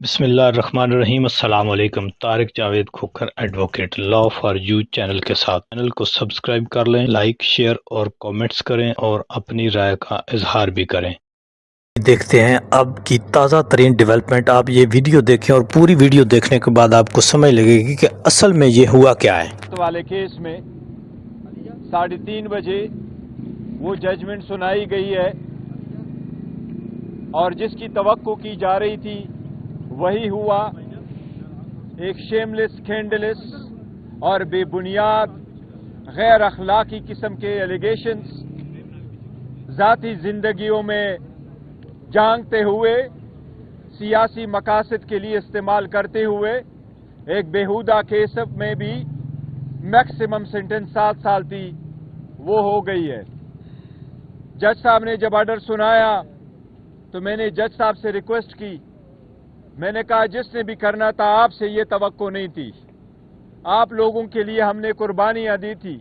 بسم اللہ الرحمن الرحیم۔ السلام علیکم۔ Tariq Javed Khokhar advocate, law for you channel کے ساتھ چینل کو سبسکرائب کر لیں، لائک شیئر اور کومنٹس کریں اور اپنی رائے کا اظہار بھی کریں۔ دیکھتے ہیں اب کی تازہ ترین ڈیولپمنٹ۔ آپ یہ ویڈیو دیکھیں اور پوری ویڈیو دیکھنے کے بعد آپ کو سمجھ لگے گی کہ اصل میں یہ ہوا کیا ہے۔ والے کیس میں 3:30 بجے وہ ججمنٹ سنائی گئی ہے اور جس کی توقع کی جا رہی تھی وہی ہوا۔ ایک شیملیس، اسکینڈلس اور بے بنیاد غیر اخلاقی قسم کے ایلیگیشنز ذاتی زندگیوں میں جھانکتے ہوئے، سیاسی مقاصد کے لیے استعمال کرتے ہوئے، ایک بیہودہ کیس میں بھی میکسیمم سینٹنس 7 سال تھی، وہ ہو گئی ہے۔ جج صاحب نے جب آرڈر سنایا تو میں نے جج صاحب سے ریکویسٹ کی، میں نے کہا جس نے بھی کرنا تھا آپ سے یہ توقع نہیں تھی، آپ لوگوں کے لیے ہم نے قربانیاں دی تھی،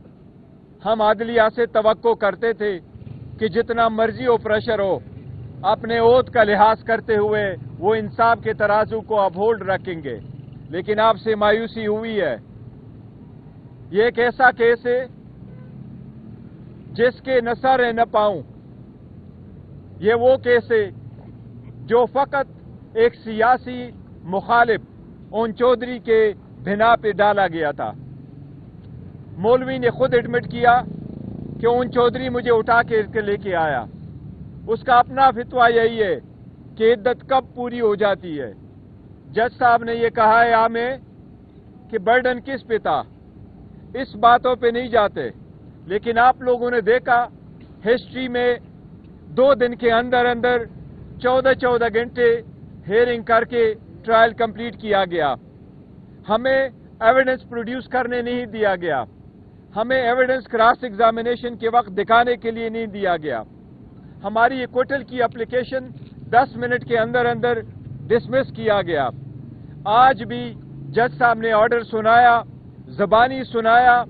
ہم عدلیہ سے توقع کرتے تھے کہ جتنا مرضی ہو پریشر ہو اپنے عہد کا لحاظ کرتے ہوئے وہ انصاف کے ترازو کو اپ ہولڈ رکھیں گے، لیکن آپ سے مایوسی ہوئی ہے۔ یہ ایک ایسا کیس ہے جس کے نہ سر ہے نہ پاؤں۔ یہ وہ کیس ہے جو فقط ایک سیاسی مخالف اون چودھری کے بنا پہ ڈالا گیا تھا۔ مولوی نے خود ایڈمٹ کیا کہ اون چودھری مجھے اٹھا کے لے کے آیا۔ اس کا اپنا فتویٰ یہی ہے کہ عدت کب پوری ہو جاتی ہے۔ جج صاحب نے یہ کہا ہے ہمیں کہ برڈن کس پہ تھا، اس باتوں پہ نہیں جاتے، لیکن آپ لوگوں نے دیکھا ہسٹری میں 2 دن کے اندر 14 گھنٹے ہیئرنگ کر کے ٹرائل کمپلیٹ کیا گیا۔ ہمیں ایویڈنس پروڈیوس کرنے نہیں دیا گیا، ہمیں ایویڈنس کراس ایگزامینیشن کے وقت دکھانے کے لیے نہیں دیا گیا۔ ہماری ایکویٹل کی اپلیکیشن 10 منٹ کے اندر ڈسمس کیا گیا۔ آج بھی جج صاحب نے آرڈر سنایا، زبانی سنایا،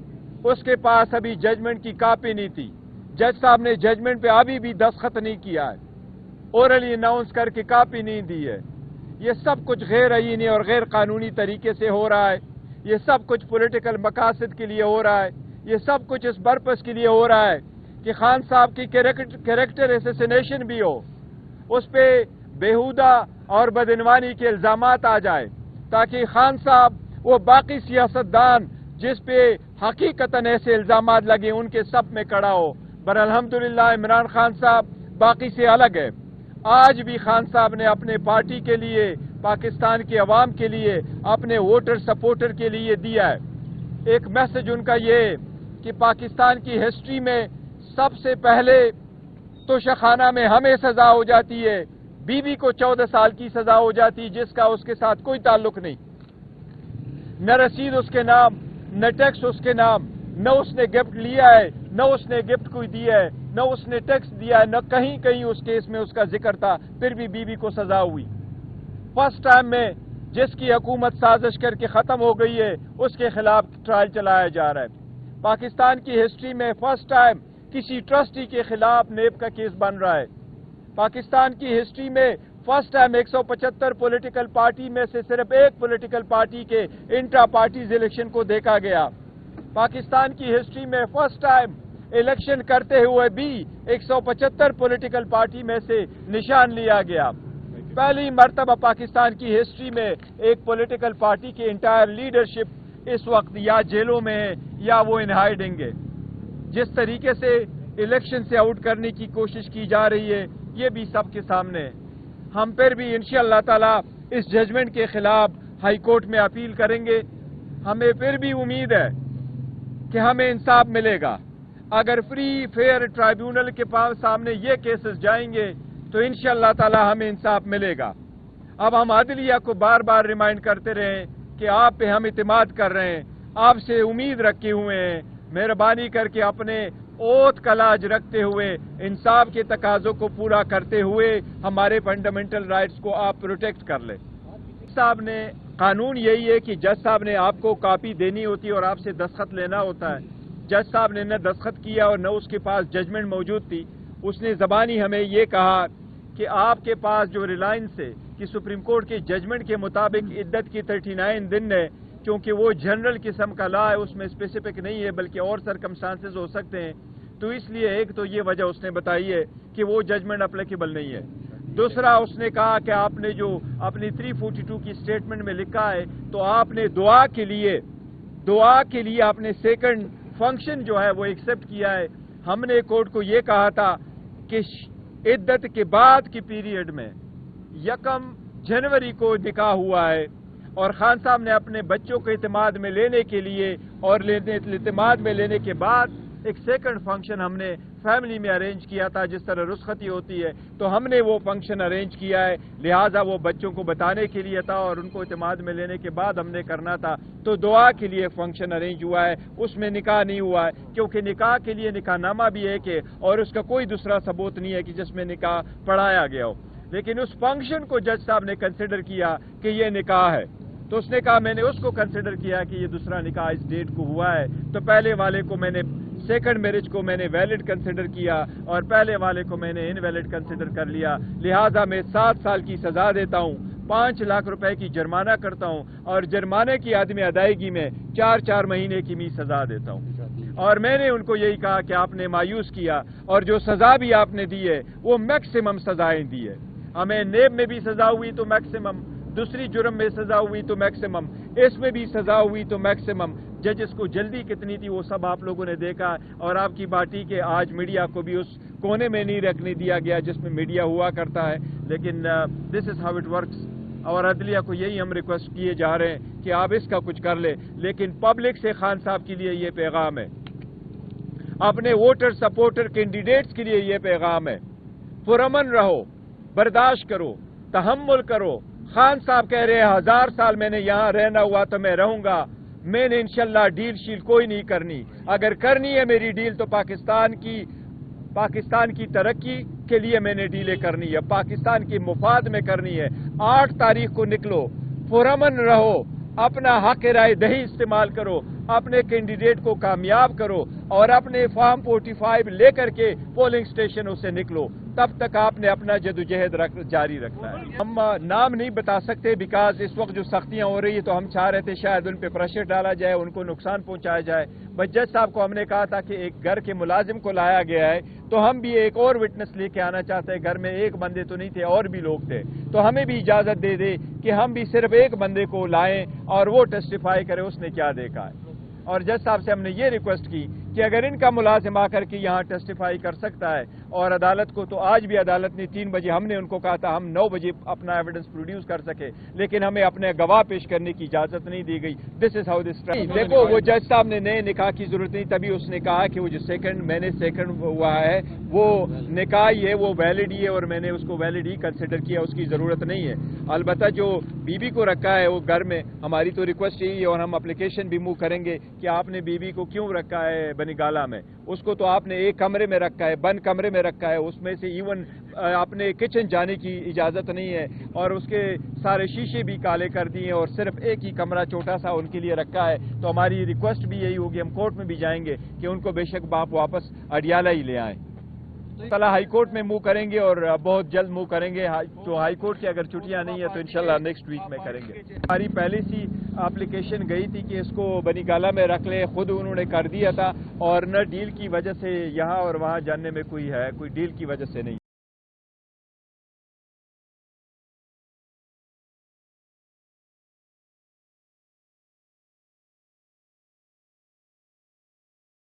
اس کے پاس ابھی ججمنٹ کی کاپی نہیں تھی۔ جج صاحب نے ججمنٹ پہ ابھی بھی دستخط نہیں کیا ہے، اورلی اناؤنس کر کے کاپی نہیں دی ہے۔ یہ سب کچھ غیر آئینی اور غیر قانونی طریقے سے ہو رہا ہے، یہ سب کچھ پولیٹیکل مقاصد کے لیے ہو رہا ہے، یہ سب کچھ اس پرپس کے لیے ہو رہا ہے کہ خان صاحب کی کریکٹر اسیسینیشن بھی ہو، اس پہ بیہودہ اور بدعنوانی کے الزامات آ جائے تاکہ خان صاحب وہ باقی سیاستدان جس پہ حقیقتاً ایسے الزامات لگے ان کے سب میں کھڑا ہو۔ پر الحمدللہ عمران خان صاحب باقی سے الگ ہے۔ آج بھی خان صاحب نے اپنے پارٹی کے لیے، پاکستان کے عوام کے لیے، اپنے ووٹر سپورٹر کے لیے دیا ہے۔ ایک میسج ان کا یہ کہ پاکستان کی ہسٹری میں سب سے پہلے توشخانہ میں ہمیں سزا ہو جاتی ہے، بی بی کو 14 سال کی سزا ہو جاتی ہے جس کا اس کے ساتھ کوئی تعلق نہیں، نہ رسید اس کے نام، نہ ٹیکس اس کے نام، نہ اس نے گفٹ لیا ہے، نہ اس نے گفٹ کوئی دیا ہے، نہ اس نے ٹیکس دیا ہے، نہ کہیں اس کیس میں اس کا ذکر تھا، پھر بھی بی بی کو سزا ہوئی۔ فرسٹ ٹائم میں جس کی حکومت سازش کر کے ختم ہو گئی ہے اس کے خلاف ٹرائل چلایا جا رہا ہے۔ پاکستان کی ہسٹری میں فرسٹ ٹائم کسی ٹرسٹی کے خلاف نیب کا کیس بن رہا ہے۔ پاکستان کی ہسٹری میں فرسٹ ٹائم 175 پولیٹیکل پارٹی میں سے صرف ایک پولیٹیکل پارٹی کے انٹرا پارٹیز الیکشن کو دیکھا گیا۔ پاکستان کی ہسٹری میں فرسٹ ٹائم الیکشن کرتے ہوئے بھی 175 پولیٹیکل پارٹی میں سے نشان لیا گیا۔ پہلی مرتبہ پاکستان کی ہسٹری میں ایک پولیٹیکل پارٹی کی انٹائر لیڈرشپ اس وقت یا جیلوں میں ہے یا وہ ان ہائیڈنگ ہے۔ جس طریقے سے الیکشن سے آؤٹ کرنے کی کوشش کی جا رہی ہے یہ بھی سب کے سامنے ہے۔ ہم پھر بھی انشاءاللہ تعالی اس ججمنٹ کے خلاف ہائی کورٹ میں اپیل کریں گے۔ ہمیں پھر بھی امید ہے کہ ہمیں انصاف ملے گا۔ اگر فری فیئر ٹرائیبیونل کے سامنے یہ کیسز جائیں گے تو انشاءاللہ تعالی ہمیں انصاف ملے گا۔ اب ہم عدلیہ کو بار بار ریمائنڈ کرتے رہیں کہ آپ پہ ہم اعتماد کر رہے ہیں، آپ سے امید رکھے ہوئے ہیں، مہربانی کر کے اپنے عہد کا لاج رکھتے ہوئے انصاف کے تقاضوں کو پورا کرتے ہوئے ہمارے فنڈامنٹل رائٹس کو آپ پروٹیکٹ کر لیں۔ صاحب نے قانون یہی ہے کہ جج صاحب نے آپ کو کاپی دینی ہوتی اور آپ سے دستخط لینا ہوتا ہے۔ جج صاحب نے نہ دستخط کیا اور نہ اس کے پاس ججمنٹ موجود تھی۔ اس نے زبانی ہمیں یہ کہا کہ آپ کے پاس جو ریلائنس ہے کہ سپریم کورٹ کے ججمنٹ کے مطابق عدت کی 39 دن ہے، کیونکہ وہ جنرل قسم کا لا ہے، اس میں اسپیسیفک نہیں ہے بلکہ اور سرکمسٹانسز ہو سکتے ہیں، تو اس لیے ایک تو یہ وجہ اس نے بتائی ہے کہ وہ ججمنٹ اپلیکیبل نہیں ہے۔ دوسرا اس نے کہا کہ آپ نے جو اپنی 342 کی سٹیٹمنٹ میں لکھا ہے تو آپ نے دعا کے لیے آپ نے سیکنڈ فنکشن جو ہے وہ ایکسپٹ کیا ہے۔ ہم نے کورٹ کو یہ کہا تھا کہ عدت کے بعد کی پیریڈ میں 1 جنوری کو نکاح ہوا ہے اور خان صاحب نے اپنے بچوں کو اعتماد میں لینے کے لیے اور اعتماد میں لینے کے بعد ایک سیکنڈ فنکشن ہم نے فیملی میں ارینج کیا تھا، جس طرح رخصتی ہوتی ہے تو ہم نے وہ فنکشن ارینج کیا ہے، لہٰذا وہ بچوں کو بتانے کے لیے تھا اور ان کو اعتماد میں لینے کے بعد ہم نے کرنا تھا، تو دعا کے لیے فنکشن ارینج ہوا ہے، اس میں نکاح نہیں ہوا ہے، کیونکہ نکاح کے لیے نکاح نامہ بھی ایک ہے اور اس کا کوئی دوسرا ثبوت نہیں ہے کہ جس میں نکاح پڑھایا گیا ہو، لیکن اس فنکشن کو جج صاحب نے کنسیڈر کیا کہ یہ نکاح ہے، تو اس نے کہا میں نے اس کو کنسیڈر کیا کہ یہ دوسرا نکاح اس ڈیٹ کو ہوا ہے، تو پہلے والے کو میں نے سیکنڈ میرج کو میں نے ویلڈ کنسیڈر کیا اور پہلے والے کو میں نے انویلڈ کنسیڈر کر لیا، لہٰذا میں 7 سال کی سزا دیتا ہوں، 5 لاکھ روپے کی جرمانہ کرتا ہوں اور جرمانے کی عدم ادائیگی میں 4 مہینے کی بھی سزا دیتا ہوں۔ اور میں نے ان کو یہی کہا کہ آپ نے مایوس کیا اور جو سزا بھی آپ نے دی ہے وہ میکسیمم سزائیں دی ہے، ہمیں نیب میں بھی سزا ہوئی تو میکسیمم، دوسری جرم میں سزا ہوئی تو میکسیمم، اس میں بھی سزا ہوئی تو میکسیمم، ججز کو جلدی کتنی تھی وہ سب آپ لوگوں نے دیکھا، اور آپ کی پارٹی کے آج میڈیا کو بھی اس کونے میں نہیں رکھنے دیا گیا جس میں میڈیا ہوا کرتا ہے، لیکن دس از ہاؤ اٹ ورکس، اور عدلیہ کو یہی ہم ریکویسٹ کیے جا رہے ہیں کہ آپ اس کا کچھ کر لیں، لیکن پبلک سے خان صاحب کے لیے یہ پیغام ہے، اپنے ووٹر سپورٹر کینڈیڈیٹس کے لیے یہ پیغام ہے، پرامن رہو، برداشت کرو، تحمل کرو، خان صاحب کہہ رہے ہیں 1000 سال میں نے یہاں رہنا ہوا تو میں رہوں گا، میں نے انشاءاللہ ڈیل شیل کوئی نہیں کرنی، اگر کرنی ہے میری ڈیل تو پاکستان کی ترقی کے لیے میں نے ڈیلیں کرنی ہے، پاکستان کی مفاد میں کرنی ہے۔ 8 تاریخ کو نکلو، پرامن رہو، اپنا حق رائے دہی استعمال کرو، اپنے کینڈیڈیٹ کو کامیاب کرو اور اپنے فارم 45 لے کر کے پولنگ اسٹیشنوں سے نکلو، تب تک آپ نے اپنا جدوجہد جاری رکھنا ہے۔ ہم نام نہیں بتا سکتے بیکاز اس وقت جو سختیاں ہو رہی ہیں تو ہم چاہ رہے تھے شاید ان پہ پریشر ڈالا جائے، ان کو نقصان پہنچایا جائے، بس جج صاحب کو ہم نے کہا تھا کہ ایک گھر کے ملازم کو لایا گیا ہے تو ہم بھی ایک اور وٹنس لے کے آنا چاہتے ہیں، گھر میں ایک بندے تو نہیں تھے اور بھی لوگ تھے، تو ہمیں بھی اجازت دے دے کہ ہم بھی صرف ایک بندے کو لائیں اور وہ ٹیسٹیفائی کرے اس نے کیا دیکھا ہے، اور جج صاحب سے ہم نے یہ ریکویسٹ کی کہ اگر ان کا ملازم آ کر کے یہاں ٹیسٹیفائی کر سکتا ہے، اور عدالت کو تو آج بھی عدالت نے 3 بجے، ہم نے ان کو کہا تھا ہم 9 بجے اپنا ایویڈنس پروڈیوس کر سکے، لیکن ہمیں اپنے گواہ پیش کرنے کی اجازت نہیں دی گئی۔ دس از ہاؤ دس دیکھو، وہ جج صاحب نے نئے نکاح کی ضرورت نہیں، تبھی اس نے کہا کہ وہ جو سیکنڈ ہوا ہے وہ نکاح ہی ہے، وہ ویلڈ ہی ہے اور میں نے اس کو ویلڈ ہی کنسیڈر کیا، اس کی ضرورت نہیں ہے۔ البتہ جو بی بی کو رکھا ہے وہ گھر میں، ہماری تو ریکویسٹ یہی ہے اور ہم اپلیکیشن بھی موو کریں گے کہ آپ نے بی بی کو کیوں رکھا ہے بنی گالہ میں، اس کو تو آپ نے ایک کمرے میں رکھا ہے، بند کمرے میں رکھا ہے، اس میں سے ایون اپنے کچن جانے کی اجازت نہیں ہے، اور اس کے سارے شیشے بھی کالے کر دیے ہیں اور صرف ایک ہی کمرہ چھوٹا سا ان کے لیے رکھا ہے، تو ہماری ریکویسٹ بھی یہی ہوگی، ہم کورٹ میں بھی جائیں گے کہ ان کو بے شک باپ واپس اڈیالہ ہی لے آئیں۔ انشاءاللہ ہائی کورٹ میں موو کریں گے اور بہت جلد موو کریں گے، تو ہائی کورٹ کی اگر چھٹیاں نہیں ہیں تو انشاءاللہ نیکسٹ ویک میں کریں گے۔ ہماری پہلے سی اپلیکیشن گئی تھی کہ اس کو بنی گالہ میں رکھ لیں، خود انہوں نے کر دیا تھا، اور نہ ڈیل کی وجہ سے یہاں اور وہاں جاننے میں کوئی ڈیل کی وجہ سے نہیں ہے۔